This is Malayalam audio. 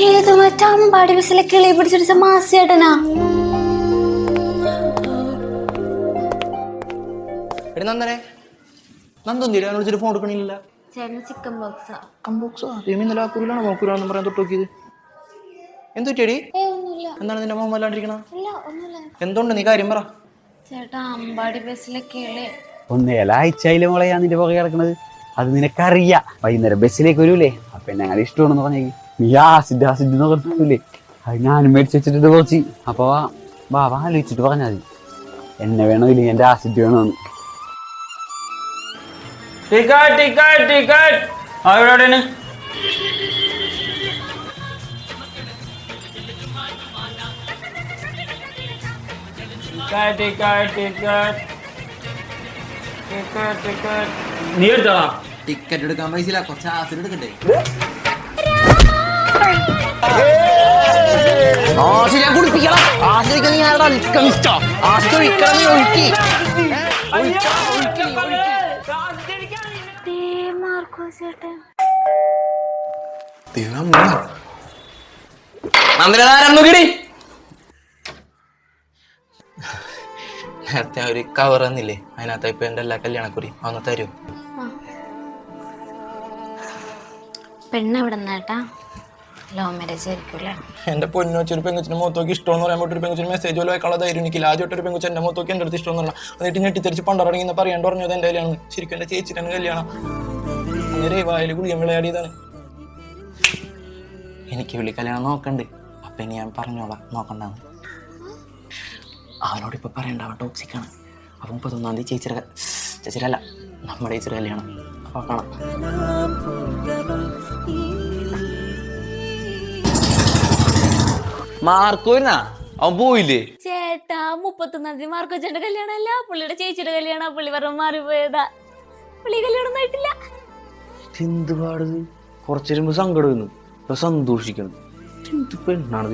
ഏത് മറ്റേ അമ്പാടി ബസ്സിലെ കിളി പിടിച്ചടിച്ച മാസിയേട്ടനാ? നന്ദി ഫോൺ എടുക്കണില്ല. ചേട്ടന് ചിക്കൻ ബോക്സാ. പറയാൻ തൊട്ടോക്കിയത് എന്തു പറ്റിയടി? എന്താണ് നിന്റെ മോൻ വല്ലാണ്ടിരിക്കണ? എന്തുകൊണ്ട് നീ കാര്യം പറ. ചേട്ടാ അമ്പാടി ബസ്സിലെ കിളി ഒരാഴ്ചയിലെ മോളെ ഞാൻ നിന്റെ പുറകെ കിടക്കണത്. അത് നിനക്കറിയാം. വൈകുന്നേരം ബസ്സിലേക്ക് വരൂലേ, അപ്പൊ എന്നെ അങ്ങനെ ഇഷ്ടമാണെന്ന് പറഞ്ഞേക്ക്. നീ ആസിഡ് എന്ന് പറഞ്ഞില്ലേ, അത് ഞാനും മേടിച്ച് വെച്ചിട്ട് കുറച്ച്. അപ്പൊ ബാബ ആലോചിച്ചിട്ട് പറഞ്ഞാൽ മതി, എന്നെ വേണോ ഇല്ലെങ്കിൽ എന്റെ ആസിഡ് വേണോന്ന്. നീ എടുത്താ ടിക്കറ്റ് എടുക്കാൻ പൈസ ഇല്ല, കുറച്ച് ആസിഡ് എടുക്കണ്ടേ? നേരത്തെ ഒരു കവർ തന്നില്ലേ, അതിനകത്ത് ഇപ്പൊ എന്റെ എല്ലാ കല്യാണക്കുറി ഒന്ന് തരൂ. പെണ്ണെവിടെ നിന്നാട്ടാ? ലവ് മാരേജ് ആയിരിക്കൂല്ലേ? എന്റെ പൊന്നു വെച്ചൊരു പെങ്കുച്ചിന്റെ മുഖത്തോക്ക് ഇഷ്ടമെന്ന് പറയാൻ പറ്റും. ഒരു പെങ്കുച്ചിന് മെസ്സേജ് പോലെ വായിക്കാനുള്ള ധൈര്യം എനിക്കില്ല. ആദ്യമായിട്ട് ഒരു പെങ്കുച്ച എന്റെ മുഖത്തോക്ക് എന്റെ അടുത്ത് ഇഷ്ടമെന്ന് പറഞ്ഞാൽ എന്നിട്ട് ഞെട്ടിത്തെറിച്ച് പണ്ടറങ്ങി എന്ന് പറയാണ്ട് പറഞ്ഞത് എന്റെ കല്യാണം. ശരിക്കും എന്റെ ചേച്ചിട്ടാണ് കല്യാണം. അങ്ങനെ വായിൽ ഗുളിയം വിളയാടിയതാണ്. എനിക്ക് വിളി കല്യാണം നോക്കണ്ട്. അപ്പൊ ഇനി ഞാൻ പറഞ്ഞോളാം നോക്കണ്ടാന്ന്. അവനോട് ഇപ്പൊ പറയണ്ട, അവൻ ടോക്സിക്കാണ്. അപ്പൊ 31-ാം തീയതി ചേച്ചിരല്ല നമ്മുടെ ചേച്ചിയുടെ കല്യാണം. അപ്പൊ കാണാം. മാർക്കോനാ അവൻ പോയില്ലേ? ചേട്ടാ 31-ാം തീയതി മാർക്കോച്ചന്റെ കല്യാണം അല്ല, പുള്ളിയുടെ ചേച്ചിയുടെ കല്യാണം. പുള്ളി പറഞ്ഞ മാറിപ്പോയതാ. പുള്ളി കല്യാണം ഒന്നും ആയിട്ടില്ല. എന്ത് പാടുന്നത്? കുറച്ചു സങ്കടം, ഇപ്പൊ സന്തോഷിക്കണം. എന്ത് പെണ്ണാണ്